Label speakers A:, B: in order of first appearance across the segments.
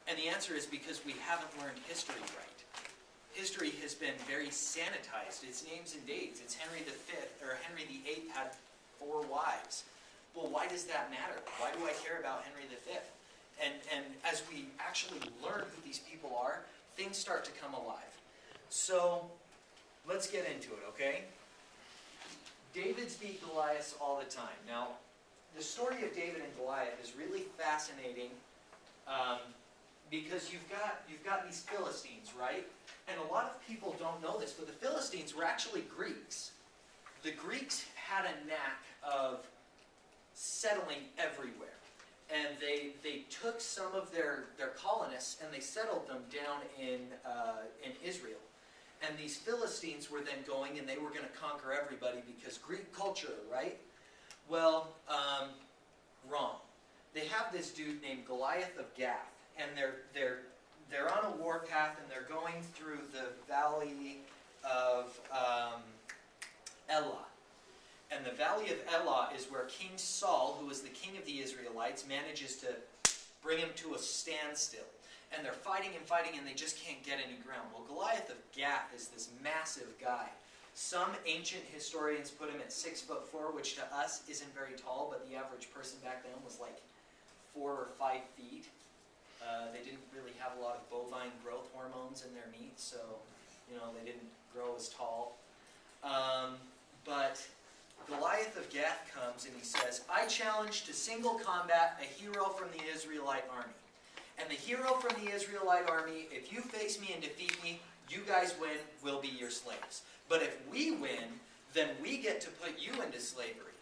A: And the answer is because we haven't learned history right. History has been very sanitized. It's names and dates. It's Henry V, or Henry VIII had 4 wives. Well, why does that matter? Why do I care about Henry V? And as we actually learn who these people are, things start to come alive. So, let's get into it, okay? David's beat Goliath all the time. Now, the story of David and Goliath is really fascinating because you've got these Philistines, right? And a lot of people don't know this, but the Philistines were actually Greeks. The Greeks had a knack of settling everywhere. And they took some of their colonists and they settled them down in Israel. And these Philistines were then going and they were going to conquer everybody because Greek culture, right? Well, wrong. They have this dude named Goliath of Gath, and they're on a warpath and they're going through the valley of Elah. And the valley of Elah is where King Saul, who was the king of the Israelites, manages to bring him to a standstill. And they're fighting and they just can't get any ground. Well, Goliath of Gath is this massive guy. Some ancient historians put him at 6'4", which to us isn't very tall, but the average person back then was like 4 or 5 feet. They didn't really have a lot of bovine growth hormones in their meat, so they didn't grow as tall. But Goliath of Gath comes and he says, I challenge to single combat a hero from the Israelite army. And the hero from the Israelite army, if you face me and defeat me, you guys win, we'll be your slaves. But if we win, then we get to put you into slavery.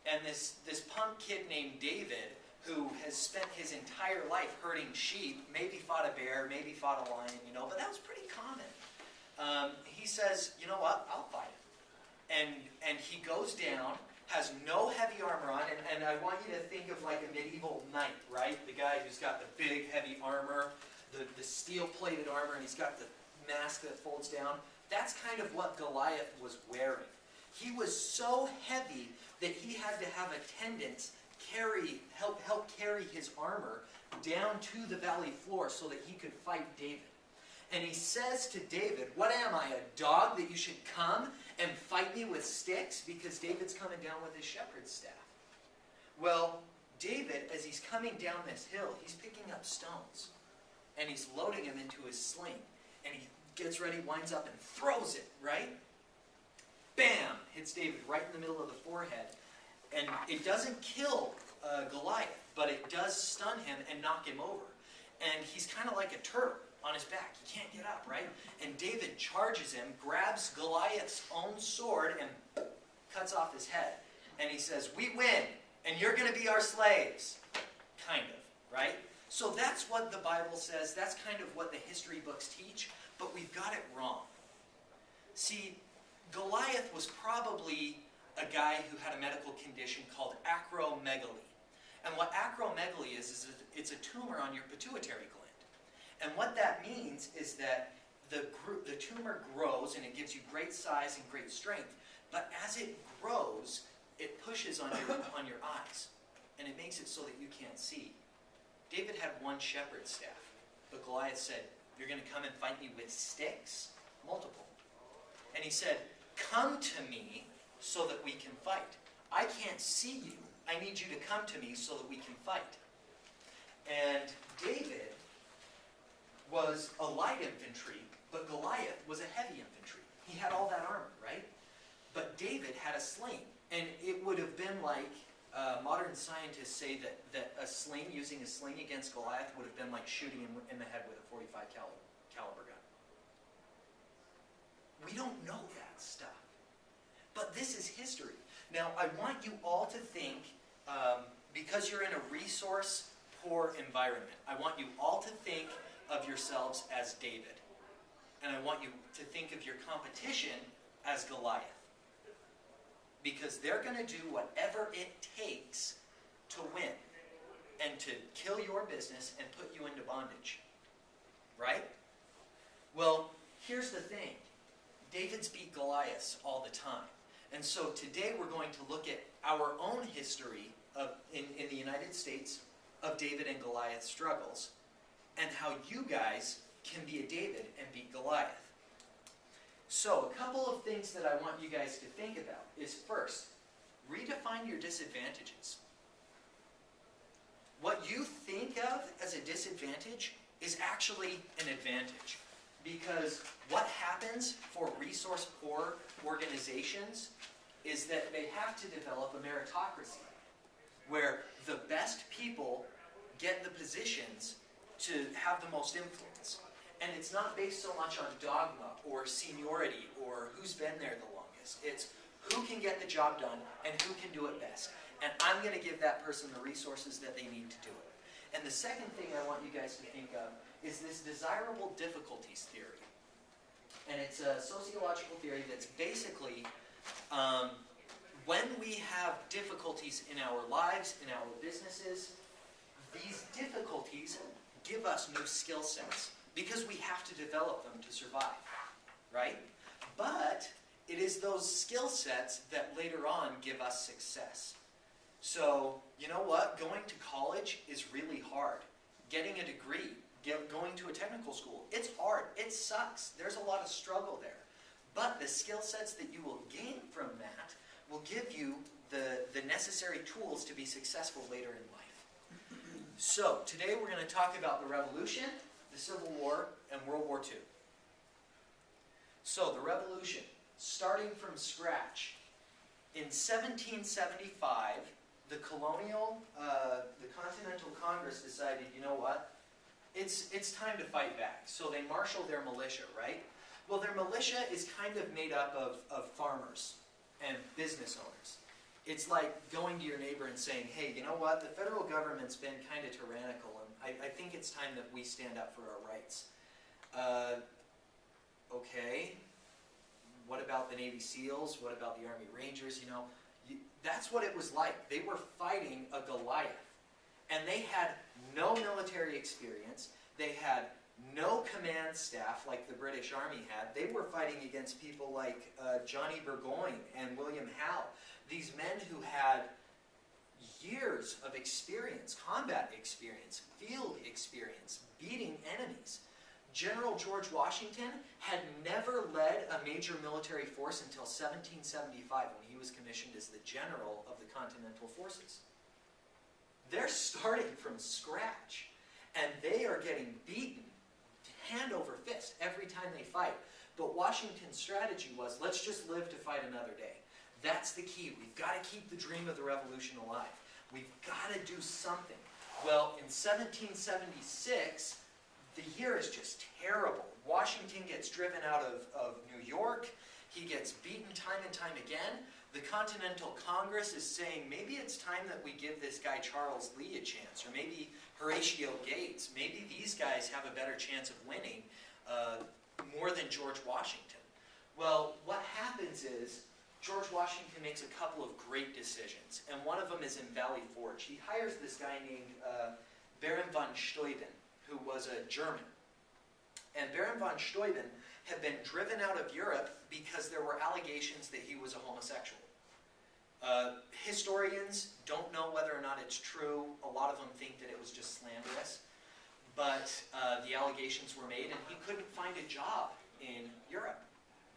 A: And this punk kid named David, who has spent his entire life herding sheep, maybe fought a bear, maybe fought a lion, but that was pretty common. He says, you know what, I'll fight him. And he goes down, has no heavy armor on, and I want you to think of like a medieval knight, right? The guy who's got the big heavy armor, the steel-plated armor, and he's got the mask that folds down. That's kind of what Goliath was wearing. He was so heavy that he had to have attendants help carry his armor down to the valley floor so that he could fight David. And he says to David, what am I, a dog that you should come and fight me with sticks? Because David's coming down with his shepherd's staff. Well, David, as he's coming down this hill, he's picking up stones. And he's loading them into his sling. And he gets ready, winds up, and throws it, right? Bam! Hits David right in the middle of the forehead. And it doesn't kill Goliath, but it does stun him and knock him over. And he's kind of like a turtle on his back. He can't get up, right? And David charges him, grabs Goliath's own sword, and cuts off his head. And he says, we win, and you're going to be our slaves. Kind of, right? So that's what the Bible says. That's kind of what the history books teach, but we've got it wrong. See, Goliath was probably a guy who had a medical condition called acromegaly. And what acromegaly is it's a tumor on your pituitary gland. And what that means is that the tumor grows and it gives you great size and great strength. But as it grows, it pushes on your eyes. And it makes it so that you can't see. David had one shepherd's staff. But Goliath said, you're going to come and fight me with sticks? Multiple. And he said, come to me so that we can fight. I can't see you. I need you to come to me so that we can fight. And David was a light infantry, but Goliath was a heavy infantry. He had all that armor, right? But David had a sling. And it would have been like, modern scientists say that using a sling against Goliath would have been like shooting him in the head with a .45 caliber gun. We don't know that stuff. But this is history. Now, I want you all to think, because you're in a resource-poor environment, I want you all to think of yourselves as David. And I want you to think of your competition as Goliath. Because they're going to do whatever it takes to win and to kill your business and put you into bondage. Right? Well, here's the thing. David's beat Goliaths all the time. And so today we're going to look at our own history in the United States of David and Goliath struggles. and how you guys can be a David and beat Goliath. So, a couple of things that I want you guys to think about is, first, redefine your disadvantages. What you think of as a disadvantage is actually an advantage. Because what happens for resource-poor organizations is that they have to develop a meritocracy, where the best people get the positions to have the most influence. And it's not based so much on dogma or seniority or who's been there the longest. It's who can get the job done and who can do it best. And I'm going to give that person the resources that they need to do it. And the second thing I want you guys to think of is this desirable difficulties theory. And it's a sociological theory that's basically when we have difficulties in our lives, in our businesses, these difficulties give us new skill sets because we have to develop them to survive, right? But it is those skill sets that later on give us success. So, you know what? Going to college is really hard. Getting a degree, going to a technical school, it's hard. It sucks. There's a lot of struggle there. But the skill sets that you will gain from that will give you the necessary tools to be successful later in life. So, today we're going to talk about the Revolution, the Civil War, and World War II. So, the Revolution, starting from scratch. In 1775, the Continental Congress decided, you know what? It's time to fight back. So they marshaled their militia, right? Well, their militia is kind of made up of farmers and business owners. It's like going to your neighbor and saying, hey, you know what? The federal government's been kind of tyrannical, and I think it's time that we stand up for our rights. Okay. What about the Navy SEALs? What about the Army Rangers? You know, that's what it was like. They were fighting a Goliath. And they had no military experience. They had no command staff like the British Army had. They were fighting against people like Johnny Burgoyne and William Howe. These men who had years of experience, combat experience, field experience, beating enemies. General George Washington had never led a major military force until 1775 when he was commissioned as the general of the Continental Forces. They're starting from scratch, and they are getting beaten hand over fist every time they fight. But Washington's strategy was, let's just live to fight another day. That's the key. We've got to keep the dream of the Revolution alive. We've got to do something. Well, in 1776, the year is just terrible. Washington gets driven out of New York. He gets beaten time and time again. The Continental Congress is saying, maybe it's time that we give this guy Charles Lee a chance, or maybe Horatio Gates. Maybe these guys have a better chance of winning more than George Washington. Well, what happens is George Washington makes a couple of great decisions, and one of them is in Valley Forge. He hires this guy named Baron von Steuben, who was a German. And Baron von Steuben had been driven out of Europe because there were allegations that he was a homosexual. Historians don't know whether or not it's true. A lot of them think that it was just slanderous. But the allegations were made, and he couldn't find a job in Europe.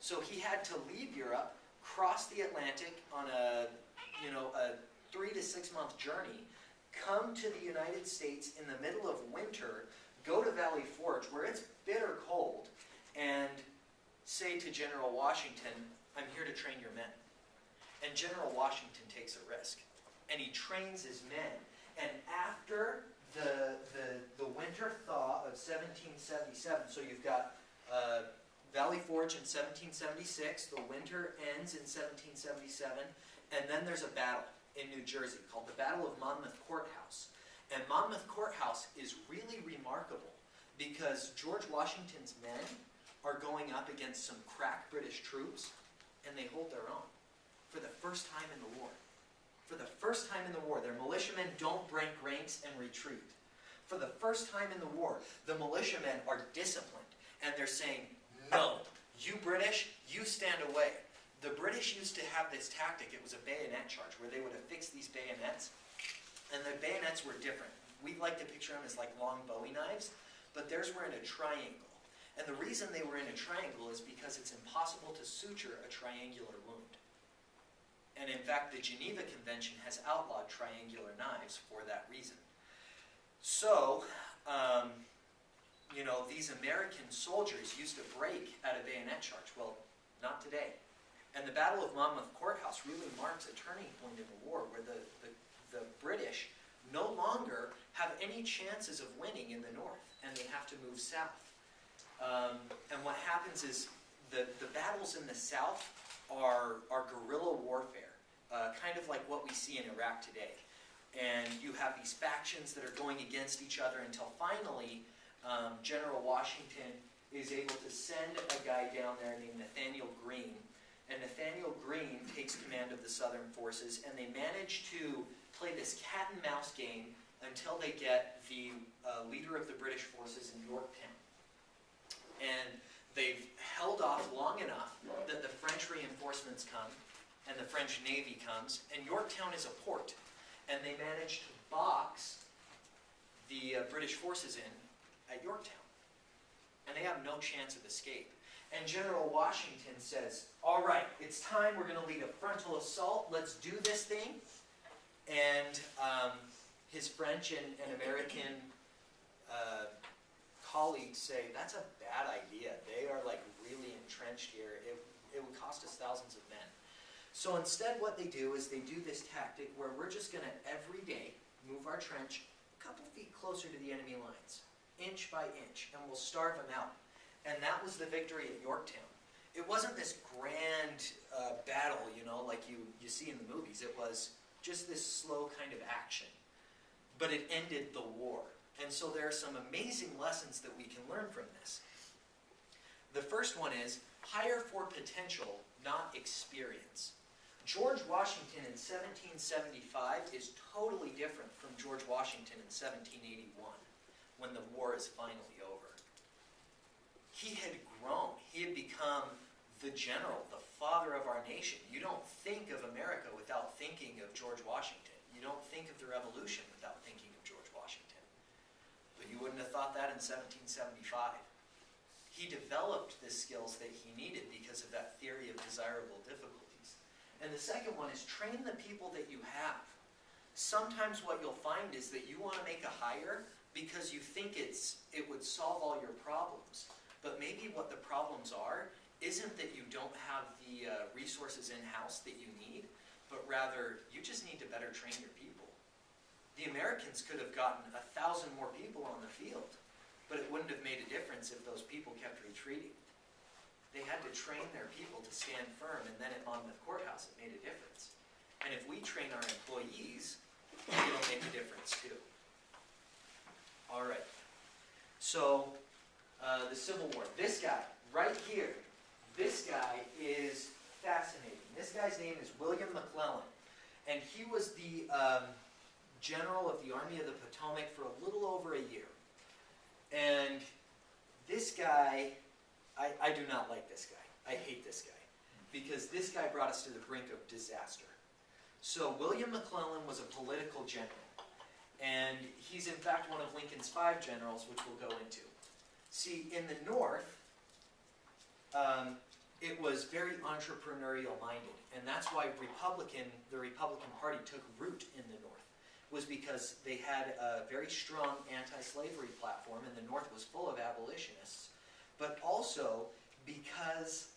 A: So he had to leave Europe, cross the Atlantic on a 3 to 6 month journey, come to the United States in the middle of winter, go to Valley Forge, where it's bitter cold, and say to General Washington, I'm here to train your men. And General Washington takes a risk. And he trains his men. And after the winter thaw of 1777, so you've got Valley Forge in 1776, the winter ends in 1777, and then there's a battle in New Jersey called the Battle of Monmouth Courthouse. And Monmouth Courthouse is really remarkable because George Washington's men are going up against some crack British troops, and they hold their own for the first time in the war. For the first time in the war, their militiamen don't break ranks and retreat. For the first time in the war, the militiamen are disciplined, and they're saying, no, you British, you stand away. The British used to have this tactic. It was a bayonet charge where they would affix these bayonets, and the bayonets were different. We like to picture them as like long Bowie knives. but theirs were in a triangle. And the reason they were in a triangle is because it's impossible to suture a triangular wound. And in fact, the Geneva Convention has outlawed triangular knives for that reason. So, these American soldiers used to break at a bayonet charge. Well, not today. And the Battle of Monmouth Courthouse really marks a turning point in the war where the British no longer have any chances of winning in the north, and they have to move south. And what happens is the battles in the south are guerrilla warfare, kind of like what we see in Iraq today. And you have these factions that are going against each other until finally General Washington is able to send a guy down there named Nathaniel Greene. And Nathaniel Greene takes command of the Southern forces, and they manage to play this cat and mouse game until they get the leader of the British forces in Yorktown. And they've held off long enough that the French reinforcements come, and the French Navy comes, and Yorktown is a port. And they manage to box the British forces in at Yorktown. And they have no chance of escape. And General Washington says, all right, it's time, we're going to lead a frontal assault, let's do this thing. And his French and American colleagues say, that's a bad idea. They are like really entrenched here. It would cost us thousands of men. So instead what they do is they do this tactic where we're just going to every day move our trench a couple feet closer to the enemy lines, inch by inch, and we'll starve them out. And that was the victory at Yorktown. It wasn't this grand battle, like you see in the movies. It was just this slow kind of action. But it ended the war. And so there are some amazing lessons that we can learn from this. The first one is, hire for potential, not experience. George Washington in 1775 is totally different from George Washington in 1781, when the war is finally over. He had grown. He had become the general, the father of our nation. You don't think of America without thinking of George Washington. You don't think of the Revolution without thinking of George Washington. But you wouldn't have thought that in 1775. He developed the skills that he needed because of that theory of desirable difficulties. And the second one is train the people that you have. Sometimes what you'll find is that you want to make a hire because you think it would solve all your problems. But maybe what the problems are isn't that you don't have the resources in-house that you need, but rather you just need to better train your people. The Americans could have gotten 1,000 more people on the field, but it wouldn't have made a difference if those people kept retreating. They had to train their people to stand firm, and then at Monmouth Courthouse it made a difference. And if we train our employees, it'll make a difference too. All right. So, the Civil War. This guy, right here, this guy is fascinating. This guy's name is William McClellan. And he was the general of the Army of the Potomac for a little over a year. And this guy, I do not like this guy. I hate this guy. Because this guy brought us to the brink of disaster. So William McClellan was a political general. And he's in fact one of Lincoln's 5 generals, which we'll go into. See, in the North, it was very entrepreneurial minded. And that's why the Republican Party took root in the North. Was because they had a very strong anti-slavery platform, and the North was full of abolitionists, but also because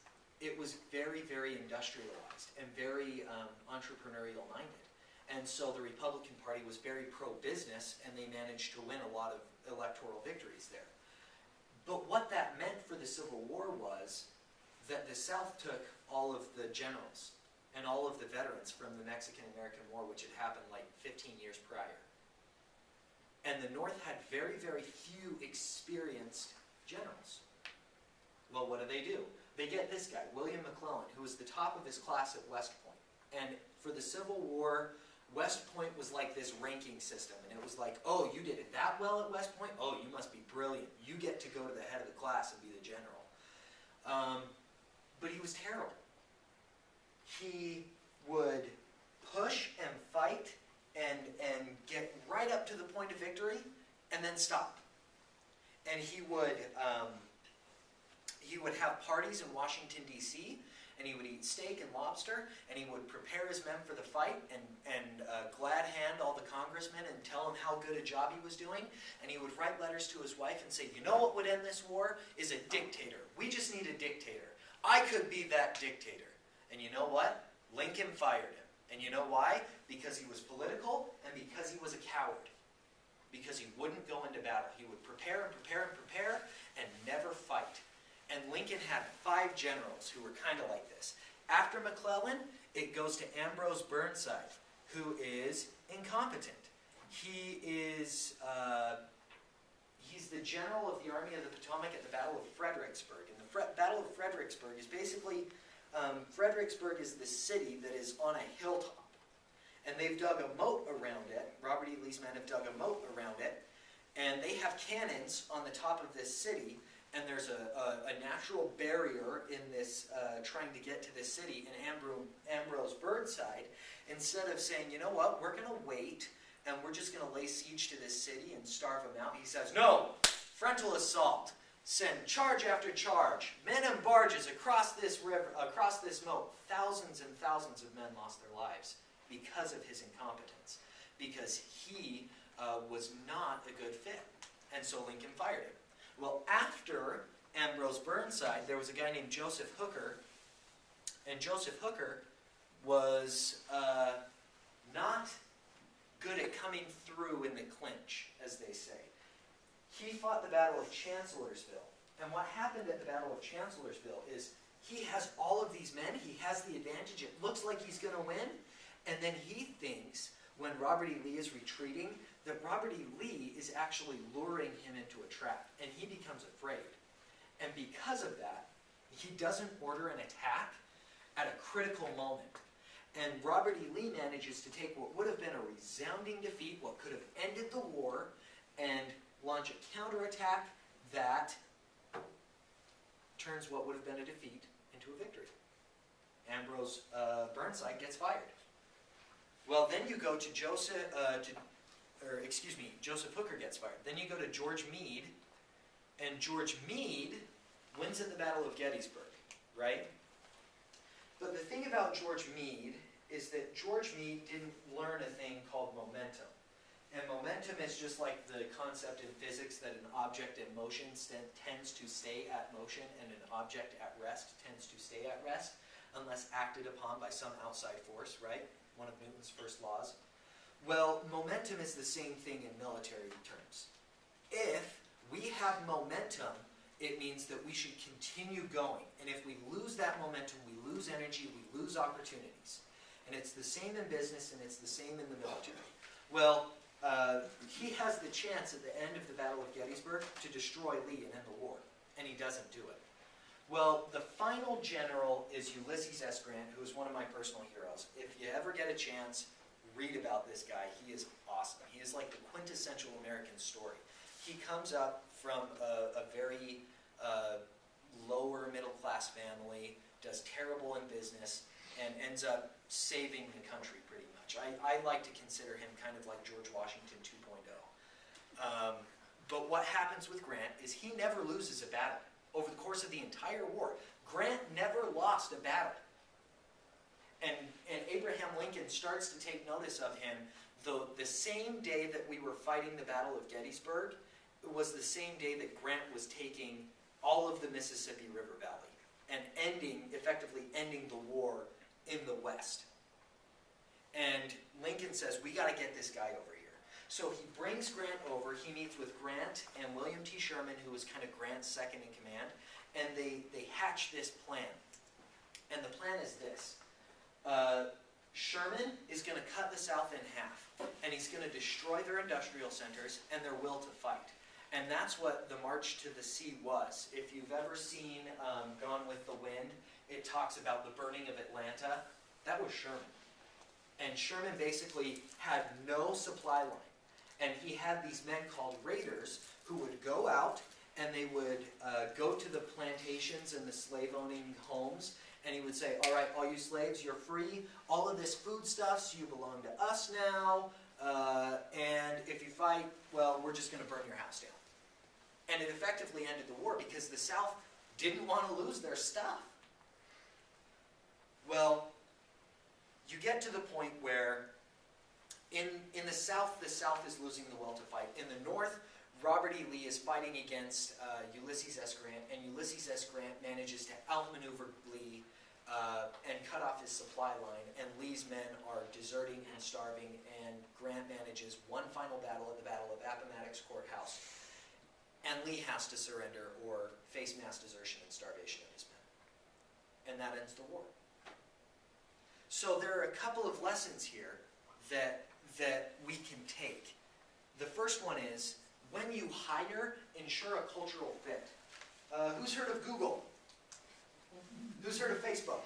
A: it was very, very industrialized and very entrepreneurial minded. And so the Republican Party was very pro-business, and they managed to win a lot of electoral victories there. But what that meant for the Civil War was that the South took all of the generals and all of the veterans from the Mexican-American War, which had happened like 15 years prior. And the North had very, very few experienced generals. Well, what do? They get this guy, William McClellan, who was the top of his class at West Point. And for the Civil War, West Point was like this ranking system. And it was like, oh, you did it that well at West Point? Oh, you must be brilliant. You get to go to the head of the class and be the general. But he was terrible. He would push and fight and get right up to the point of victory and then stop. and he would have parties in Washington, D.C., and he would eat steak and lobster, and he would prepare his men for the fight and glad hand all the congressmen and tell them how good a job he was doing. And he would write letters to his wife and say, you know what would end this war? Is a dictator. We just need a dictator. I could be that dictator. And you know what? Lincoln fired him. And you know why? Because he was political and because he was a coward. Because he wouldn't go into battle. He would prepare and prepare and prepare and never fight. And Lincoln had 5 generals who were kind of like this. After McClellan, it goes to Ambrose Burnside, who is incompetent. He is he's the general of the Army of the Potomac at the Battle of Fredericksburg. And the Battle of Fredericksburg is basically, Fredericksburg is the city that is on a hilltop. And they've dug a moat around it. Robert E. Lee's men have dug a moat around it. And they have cannons on the top of this city. And there's a natural barrier in this, trying to get to this city. And Ambrose Burnside, instead of saying, you know what, we're going to wait, and we're just going to lay siege to this city and starve them out, he says, no, frontal assault. Send charge after charge, men and barges across this river, across this moat. Thousands and thousands of men lost their lives because of his incompetence, because he was not a good fit. And so Lincoln fired him. Well, after Ambrose Burnside, there was a guy named Joseph Hooker, and Joseph Hooker was not good at coming through in the clinch, as they say. He fought the Battle of Chancellorsville, and what happened at the Battle of Chancellorsville is he has all of these men, he has the advantage, it looks like he's going to win, and then he thinks, when Robert E. Lee is retreating, that Robert E. Lee is actually luring him into a trap, and he becomes afraid. And because of that, he doesn't order an attack at a critical moment. And Robert E. Lee manages to take what would have been a resounding defeat, what could have ended the war, and launch a counterattack that turns what would have been a defeat into a victory. Ambrose Burnside gets fired. Well, then you go to Joseph Hooker gets fired. Then you go to George Meade, and George Meade wins at the Battle of Gettysburg, right? But the thing about George Meade is that George Meade didn't learn a thing called momentum. And momentum is just like the concept in physics that an object in motion tends to stay at motion and an object at rest tends to stay at rest unless acted upon by some outside force, right? One of Newton's first laws. Well, momentum is the same thing in military terms. If we have momentum, it means that we should continue going. And if we lose that momentum, we lose energy, we lose opportunities. And it's the same in business, and it's the same in the military. Well, he has the chance at the end of the Battle of Gettysburg to destroy Lee and end the war, and he doesn't do it. Well, the final general is Ulysses S. Grant, who is one of my personal heroes. If you ever get a chance, read about this guy. He is awesome. He is like the quintessential American story. He comes up from a very lower middle class family, does terrible in business, and ends up saving the country pretty much. I like to consider him kind of like George Washington 2.0. But what happens with Grant is he never loses a battle. Over the course of the entire war, Grant never lost a battle. And Abraham Lincoln starts to take notice of him. The same day that we were fighting the Battle of Gettysburg, it was the same day that Grant was taking all of the Mississippi River Valley and effectively ending the war in the West. And Lincoln says, we got to get this guy over here. So he brings Grant over. He meets with Grant and William T. Sherman, who was kind of Grant's second in command, and they hatch this plan. And the plan is this. Sherman is going to cut the South in half, and he's going to destroy their industrial centers and their will to fight. And that's what the March to the Sea was. If you've ever seen Gone with the Wind, it talks about the burning of Atlanta. That was Sherman. And Sherman basically had no supply line. And he had these men called raiders who would go out and they would go to the plantations and the slave-owning homes, and he would say, all right, all you slaves, you're free. All of this foodstuffs, you belong to us now. And if you fight, well, we're just going to burn your house down. And it effectively ended the war because the South didn't want to lose their stuff. Well, you get to the point where in the South is losing the will to fight. In the North, Robert E. Lee is fighting against Ulysses S. Grant, and Ulysses S. Grant manages to outmaneuver Lee and cut off his supply line, and Lee's men are deserting and starving, and Grant manages one final battle at the Battle of Appomattox Courthouse, and Lee has to surrender or face mass desertion and starvation of his men. And that ends the war. So there are a couple of lessons here that we can take. The first one is, when you hire, ensure a cultural fit. Who's heard of Google? Who's heard of Facebook?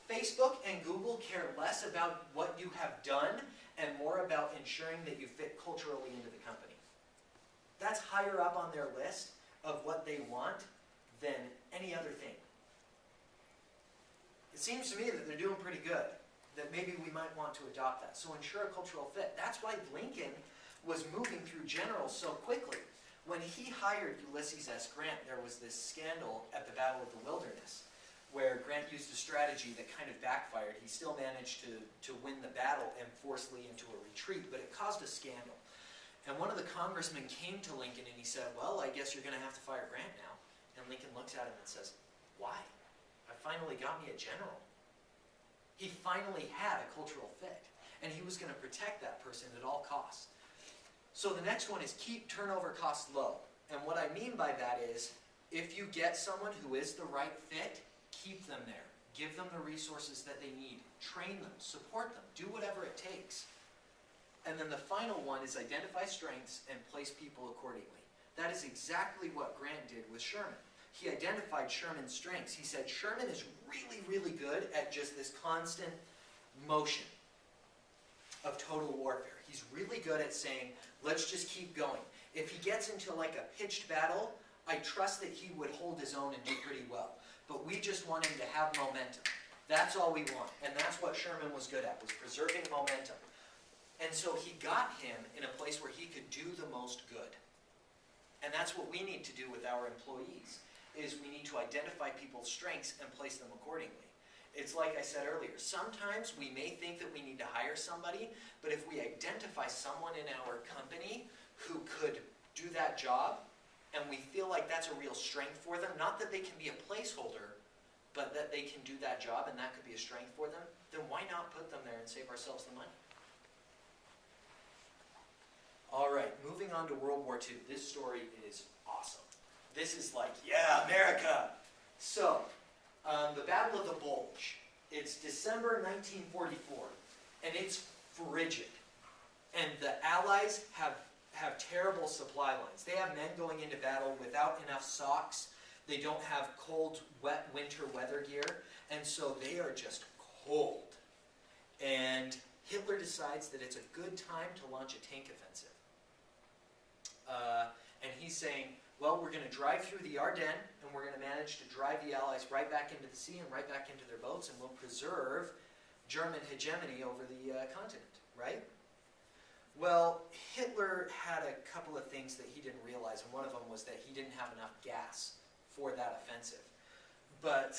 A: Facebook and Google care less about what you have done and more about ensuring that you fit culturally into the company. That's higher up on their list of what they want than any other thing. It seems to me that they're doing pretty good, that maybe we might want to adopt that. So ensure a cultural fit. That's why Lincoln was moving through generals so quickly. When he hired Ulysses S. Grant, there was this scandal at the Battle of the Wilderness, where Grant used a strategy that kind of backfired. He still managed to win the battle and force Lee into a retreat, but it caused a scandal. And one of the congressmen came to Lincoln and he said, well, I guess you're going to have to fire Grant now. And Lincoln looks at him and says, why? I finally got me a general. He finally had a cultural fit, and he was going to protect that person at all costs. So the next one is keep turnover costs low. And what I mean by that is, if you get someone who is the right fit, keep them there. Give them the resources that they need. Train them, support them, do whatever it takes. And then the final one is identify strengths and place people accordingly. That is exactly what Grant did with Sherman. He identified Sherman's strengths. He said, Sherman is really, really good at just this constant motion of total warfare. He's really good at saying, let's just keep going. If he gets into like a pitched battle, I trust that he would hold his own and do pretty well. But we just want him to have momentum. That's all we want. And that's what Sherman was good at, was preserving momentum. And so he got him in a place where he could do the most good. And that's what we need to do with our employees, is we need to identify people's strengths and place them accordingly. It's like I said earlier, sometimes we may think that we need to hire somebody, but if we identify someone in our company who could do that job, and we feel like that's a real strength for them, not that they can be a placeholder, but that they can do that job and that could be a strength for them, then why not put them there and save ourselves the money? All right, moving on to World War II. This story is awesome. This is like, yeah, America! So, the Battle of the Bulge. It's December 1944, and it's frigid. And the Allies have terrible supply lines. They have men going into battle without enough socks. They don't have cold, wet winter weather gear, and so they are just cold. And Hitler decides that it's a good time to launch a tank offensive. And he's saying, well, we're going to drive through the Ardennes, and we're going to manage to drive the Allies right back into the sea and right back into their boats, and we'll preserve German hegemony over the continent, right? Well, Hitler had a couple of things that he didn't realize, and one of them was that he didn't have enough gas for that offensive. But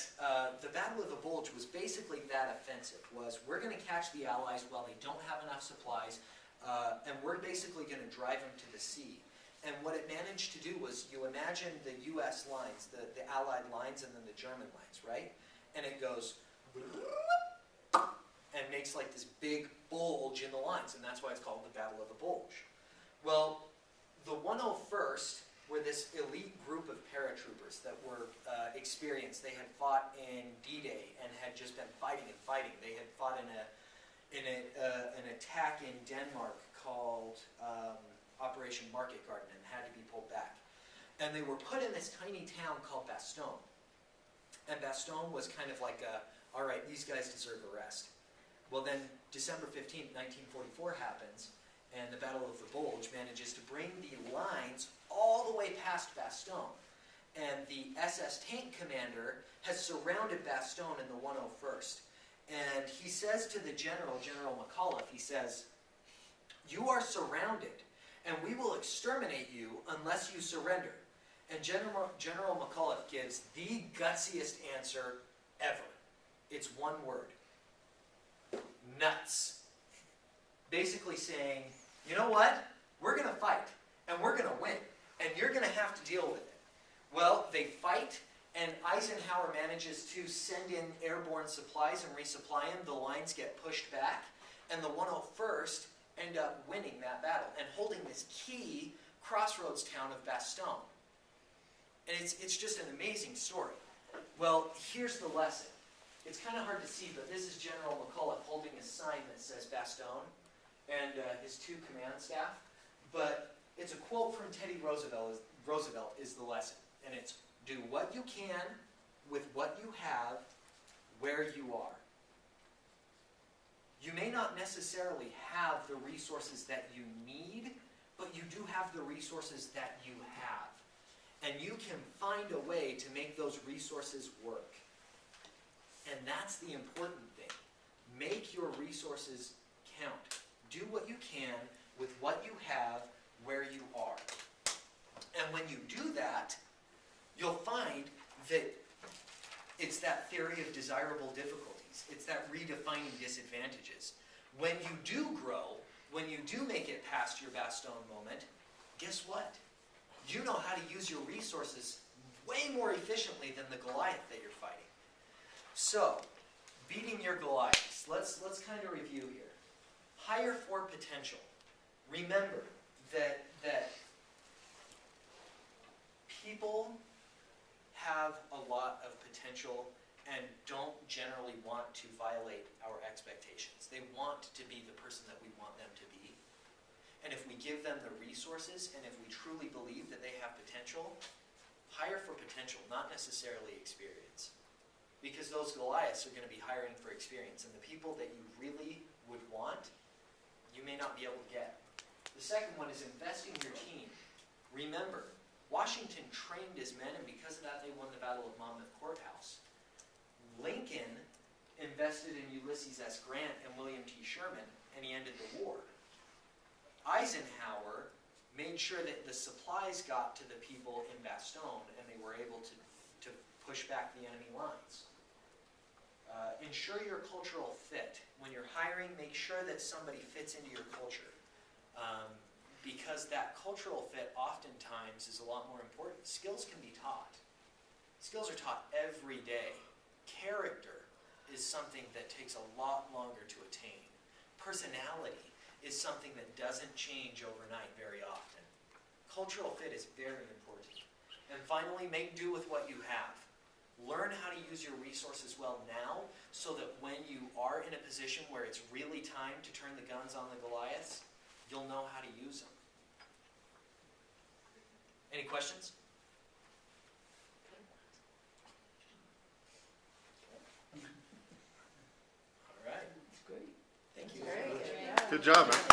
A: the Battle of the Bulge was basically that offensive, was we're going to catch the Allies while they don't have enough supplies, and we're basically going to drive them to the sea. And what it managed to do was, you imagine the U.S. lines, the Allied lines, and then the German lines, right? And it goes, and makes like this big bulge in the lines, and that's why it's called the Battle of the Bulge. Well, the 101st were this elite group of paratroopers that were experienced. They had fought in D-Day and had just been fighting and fighting. They had fought in an attack in Denmark called Operation Market Garden and had to be pulled back. And they were put in this tiny town called Bastogne. And Bastogne was kind of like all right, these guys deserve a rest. Well then, December 15th, 1944 happens, and the Battle of the Bulge manages to bring the lines all the way past Bastogne. And the SS tank commander has surrounded Bastogne in the 101st. And he says to the general, General McAuliffe, he says, you are surrounded, and we will exterminate you unless you surrender. And General McAuliffe gives the gutsiest answer ever. It's one word. Nuts. Basically saying, you know what? We're going to fight, and we're going to win, and you're going to have to deal with it. Well, they fight, and Eisenhower manages to send in airborne supplies and resupply them. The lines get pushed back, and the 101st end up winning that battle and holding this key crossroads town of Bastogne. And it's just an amazing story. Well, here's the lesson. It's kind of hard to see, but this is General McAuliffe holding a sign that says Bastogne and his two command staff. But it's a quote from Teddy Roosevelt is the lesson. And it's, do what you can with what you have where you are. You may not necessarily have the resources that you need, but you do have the resources that you have. And you can find a way to make those resources work. And that's the important thing. Make your resources count. Do what you can with what you have where you are. And when you do that, you'll find that it's that theory of desirable difficulties. It's that redefining disadvantages. When you do grow, when you do make it past your Bastogne moment, guess what? You know how to use your resources way more efficiently than the Goliath that you're fighting. So, beating your Goliaths. Let's kind of review here. Hire for potential. Remember that people have a lot of potential and don't generally want to violate our expectations. They want to be the person that we want them to be. And if we give them the resources, and if we truly believe that they have potential, hire for potential, not necessarily experience. Because those Goliaths are going to be hiring for experience. And the people that you really would want, you may not be able to get. The second one is invest in your team. Remember, Washington trained his men, and because of that, they won the Battle of Monmouth Courthouse. Lincoln invested in Ulysses S. Grant and William T. Sherman, and he ended the war. Eisenhower made sure that the supplies got to the people in Bastogne, and they were able to push back the enemy lines. Ensure your cultural fit. When you're hiring, make sure that somebody fits into your culture. Because that cultural fit oftentimes is a lot more important. Skills can be taught. Skills are taught every day. Character is something that takes a lot longer to attain. Personality is something that doesn't change overnight very often. Cultural fit is very important. And finally, make do with what you have. Learn how to use your resources well now, so that when you are in a position where it's really time to turn the guns on the Goliaths, you'll know how to use them. Any questions? All right. Great. Thank you.
B: Good job, man.